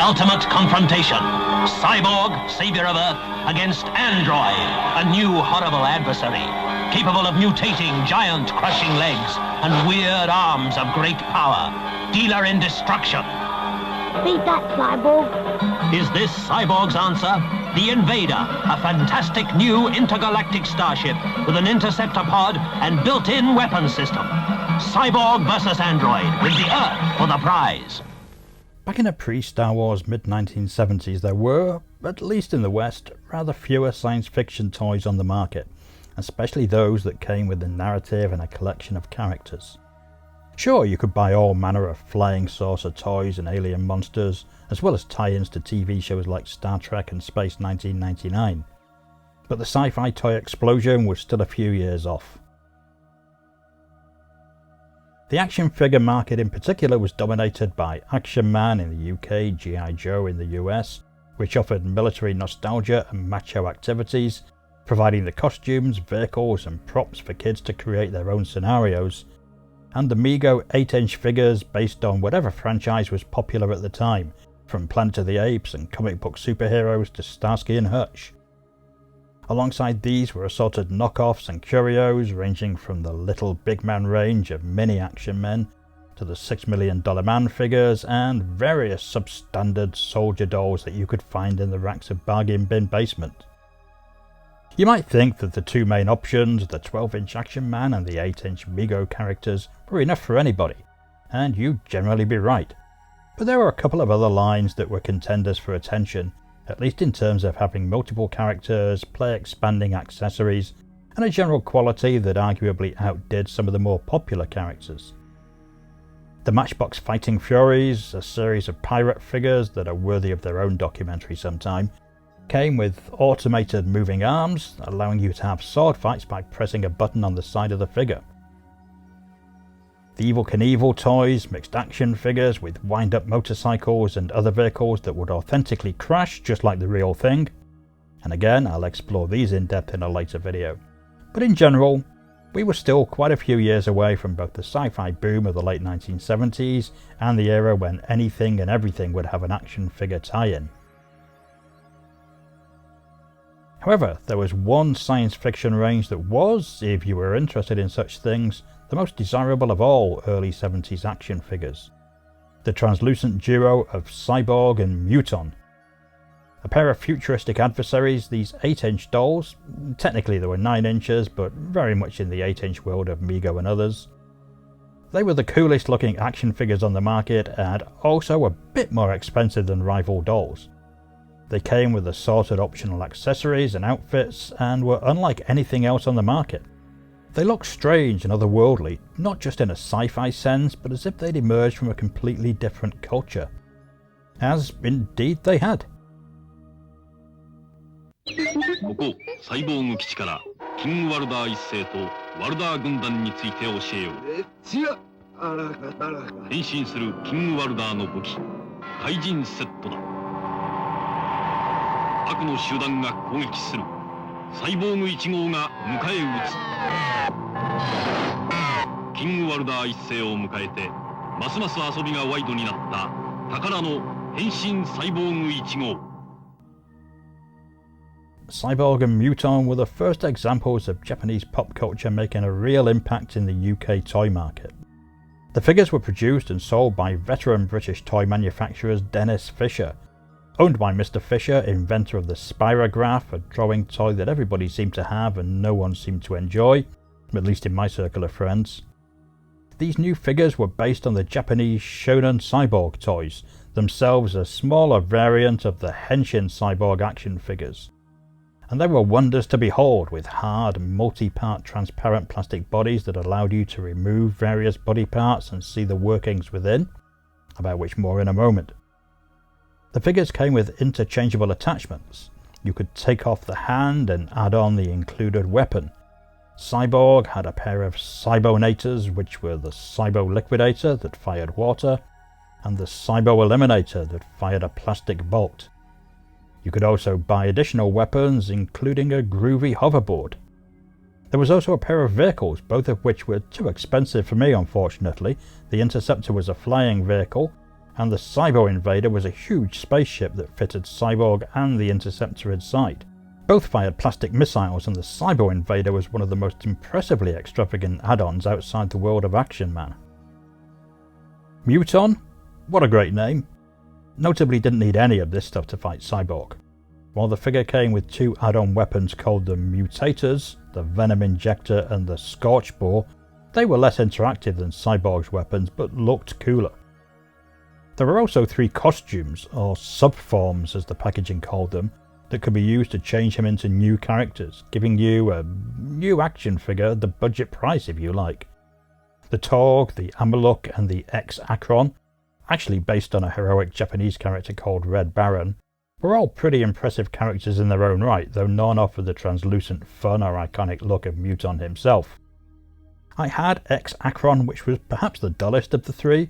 ultimate confrontation. Cyborg, savior of Earth, against Android, a new horrible adversary, capable of mutating giant crushing legs and weird arms of great power. Dealer in destruction. Beat that, Cyborg. Is this Cyborg's answer? The Invader, a fantastic new intergalactic starship with an interceptor pod and built-in weapon system. Cyborg versus Android, with the Earth for the prize. Back in the pre-Star Wars mid-1970s, there were, at least in the West, rather fewer science fiction toys on the market, especially those that came with a narrative and a collection of characters. Sure, you could buy all manner of flying saucer toys and alien monsters, as well as tie-ins to TV shows like Star Trek and Space 1999, but the sci-fi toy explosion was still a few years off. The action figure market in particular was dominated by Action Man in the UK, G.I. Joe in the US, which offered military nostalgia and macho activities, providing the costumes, vehicles and props for kids to create their own scenarios, and the Mego 8-inch figures based on whatever franchise was popular at the time, from Planet of the Apes and comic book superheroes to Starsky and Hutch. Alongside these were assorted knockoffs and curios ranging from the Little Big Man range of mini Action Men to the $6 Million Man figures and various substandard soldier dolls that you could find in the racks of bargain bin basement. You might think that the two main options, the 12-inch Action Man and the 8-inch Mego characters, were enough for anybody, and you'd generally be right. But there were a couple of other lines that were contenders for attention, at least in terms of having multiple characters, play-expanding accessories, and a general quality that arguably outdid some of the more popular characters. The Matchbox Fighting Furies, a series of pirate figures that are worthy of their own documentary sometime, came with automated moving arms, allowing you to have sword fights by pressing a button on the side of the figure. The Evel Knievel toys mixed action figures with wind-up motorcycles and other vehicles that would authentically crash just like the real thing, and again I'll explore these in depth in a later video. But in general, we were still quite a few years away from both the sci-fi boom of the late 1970s and the era when anything and everything would have an action figure tie-in. However, there was one science fiction range that was, if you were interested in such things, the most desirable of all early 70s action figures. The translucent duo of Cyborg and Muton. A pair of futuristic adversaries, these 8-inch dolls, technically they were 9 inches, but very much in the 8-inch world of Mego and others. They were the coolest looking action figures on the market and also a bit more expensive than rival dolls. They came with assorted optional accessories and outfits and were unlike anything else on the market. They looked strange and otherworldly, not just in a sci-fi sense, but as if they'd emerged from a completely different culture. As indeed they had. ここサイボーグ基地からキングワルダー一世とワルダー軍団について教えよう。変身するキングワルダーの武器怪人セットだ。悪の集団が攻撃する。サイボーグ1号が迎え撃つ。キングワルダー一世を迎えてますます遊びがワイドになった宝の変身サイボーグ1号。 Cyborg and Muton were the first examples of Japanese pop culture making a real impact in the UK toy market. The figures were produced and sold by veteran British toy manufacturers Dennis Fisher, owned by Mr. Fisher, inventor of the Spirograph, a drawing toy that everybody seemed to have and no one seemed to enjoy, at least in my circle of friends. These new figures were based on the Japanese Shonen Cyborg toys, themselves a smaller variant of the Henshin Cyborg action figures. And they were wonders to behold, with hard, multi-part transparent plastic bodies that allowed you to remove various body parts and see the workings within, about which more in a moment. The figures came with interchangeable attachments. You could take off the hand and add on the included weapon. Cyborg had a pair of Cybonators, which were the Cybo Liquidator that fired water, and the Cybo Eliminator that fired a plastic bolt. You could also buy additional weapons, including a groovy hoverboard. There was also a pair of vehicles, both of which were too expensive for me unfortunately. The Interceptor was a flying vehicle, and the Cyborg Invader was a huge spaceship that fitted Cyborg and the Interceptor inside. Both fired plastic missiles, and the Cyborg Invader was one of the most impressively extravagant add-ons outside the world of Action Man. Muton? What a great name. Notably didn't need any of this stuff to fight Cyborg. While the figure came with 2 add-on weapons called the Mutators, the Venom Injector and the Scorch Bore, they were less interactive than Cyborg's weapons but looked cooler. There were also 3 costumes, or subforms as the packaging called them, that could be used to change him into new characters, giving you a new action figure at the budget price if you like. The Torg, the Amaluk and the X-Acron, actually based on a heroic Japanese character called Red Baron, were all pretty impressive characters in their own right, though none offered the translucent fun or iconic look of Muton himself. I had X-Acron, which was perhaps the dullest of the 3.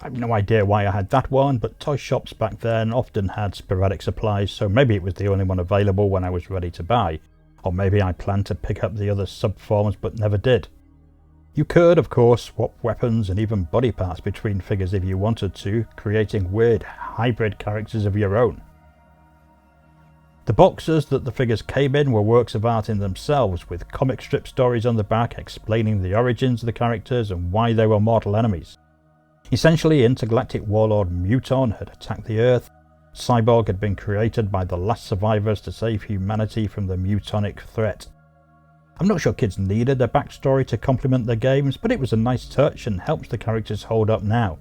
I have no idea why I had that one, but toy shops back then often had sporadic supplies, so maybe it was the only one available when I was ready to buy, or maybe I planned to pick up the other subforms but never did. You could, of course, swap weapons and even body parts between figures if you wanted to, creating weird hybrid characters of your own. The boxes that the figures came in were works of art in themselves, with comic strip stories on the back explaining the origins of the characters and why they were mortal enemies. Essentially, intergalactic warlord Muton had attacked the Earth, Cyborg had been created by the last survivors to save humanity from the mutonic threat. I'm not sure kids needed a backstory to complement their games, but it was a nice touch and helps the characters hold up now.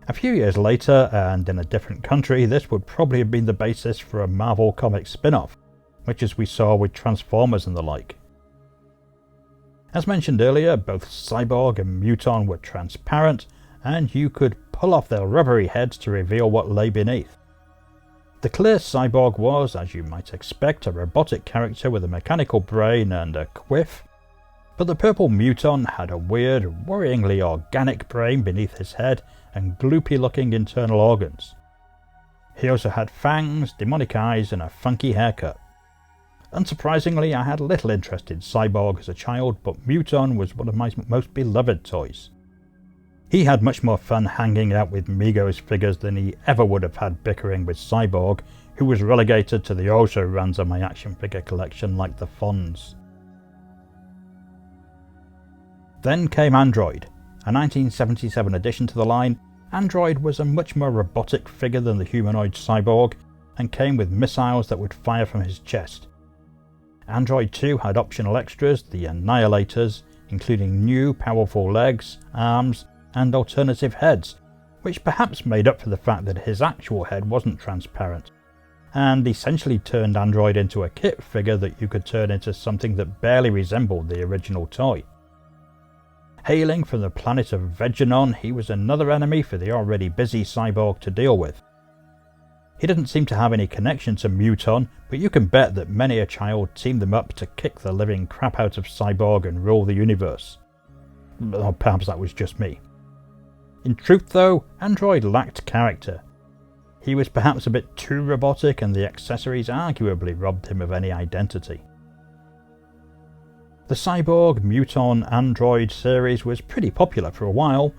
A few years later, and in a different country, this would probably have been the basis for a Marvel Comics spin-off, much as we saw with Transformers and the like. As mentioned earlier, both Cyborg and Muton were transparent, and you could pull off their rubbery heads to reveal what lay beneath. The clear Cyborg was, as you might expect, a robotic character with a mechanical brain and a quiff, but the purple Muton had a weird, worryingly organic brain beneath his head and gloopy-looking internal organs. He also had fangs, demonic eyes, and a funky haircut. Unsurprisingly, I had little interest in Cyborg as a child, but Muton was one of my most beloved toys. He had much more fun hanging out with Migos figures than he ever would have had bickering with Cyborg, who was relegated to the also-rans of my action figure collection like the Fonz. Then came Android. A 1977 addition to the line, Android was a much more robotic figure than the humanoid Cyborg, and came with missiles that would fire from his chest. Android 2 had optional extras, the Annihilators, including new powerful legs, arms, and alternative heads, which perhaps made up for the fact that his actual head wasn't transparent, and essentially turned Android into a kit figure that you could turn into something that barely resembled the original toy. Hailing from the planet of Vegenon, he was another enemy for the already busy Cyborg to deal with. He didn't seem to have any connection to Muton, but you can bet that many a child teamed them up to kick the living crap out of Cyborg and rule the universe. Or perhaps that was just me. In truth though, Android lacked character. He was perhaps a bit too robotic, and the accessories arguably robbed him of any identity. The Cyborg, Muton, Android series was pretty popular for a while,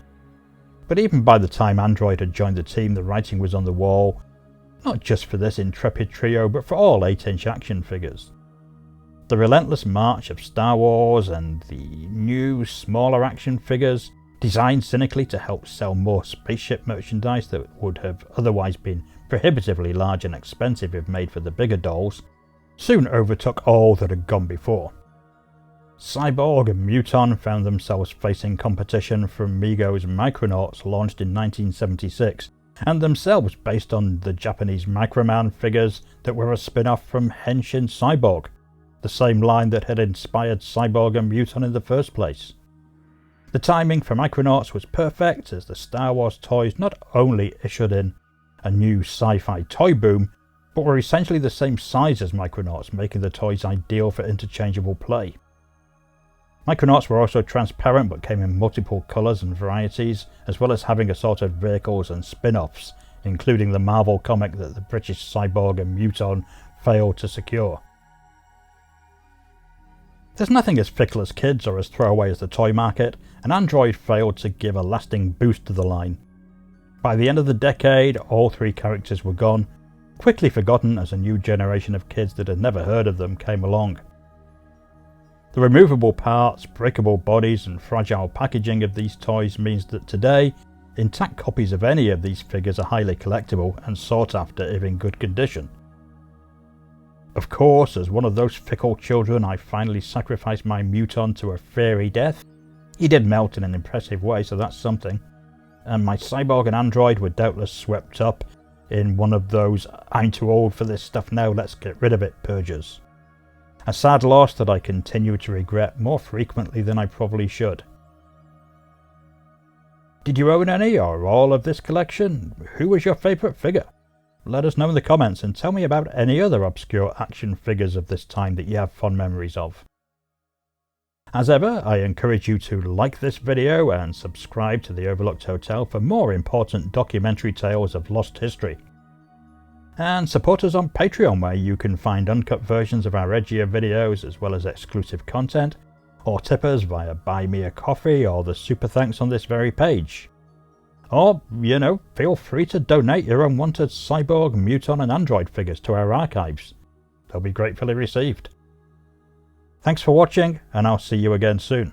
but even by the time Android had joined the team, the writing was on the wall, not just for this intrepid trio, but for all 8-inch action figures. The relentless march of Star Wars and the new, smaller action figures, designed cynically to help sell more spaceship merchandise that would have otherwise been prohibitively large and expensive if made for the bigger dolls, soon overtook all that had gone before. Cyborg and Muton found themselves facing competition from Migos Micronauts, launched in 1976, and themselves based on the Japanese Microman figures that were a spin-off from Henshin Cyborg, the same line that had inspired Cyborg and Muton in the first place. The timing for Micronauts was perfect, as the Star Wars toys not only issued in a new sci-fi toy boom, but were essentially the same size as Micronauts, making the toys ideal for interchangeable play. Micronauts were also transparent but came in multiple colours and varieties, as well as having assorted vehicles and spin-offs, including the Marvel comic that the British Cyborg and Muton failed to secure. There's nothing as fickle as kids or as throwaway as the toy market, and Android failed to give a lasting boost to the line. By the end of the decade, all three characters were gone, quickly forgotten as a new generation of kids that had never heard of them came along. The removable parts, breakable bodies and fragile packaging of these toys means that today, intact copies of any of these figures are highly collectible and sought after if in good condition. Of course, as one of those fickle children, I finally sacrificed my Muton to a fiery death. He did melt in an impressive way, so that's something. And my Cyborg and Android were doubtless swept up in one of those "I'm too old for this stuff now, let's get rid of it" purges. A sad loss that I continue to regret more frequently than I probably should. Did you own any or all of this collection? Who was your favourite figure? Let us know in the comments and tell me about any other obscure action figures of this time that you have fond memories of. As ever, I encourage you to like this video and subscribe to the Overlooked Hotel for more important documentary tales of lost history. And support us on Patreon, where you can find uncut versions of our edgier videos as well as exclusive content, or tip us via Buy Me a Coffee or the super thanks on this very page. Or, feel free to donate your unwanted Cyborg, Muton and Android figures to our archives. They'll be gratefully received. Thanks for watching, and I'll see you again soon.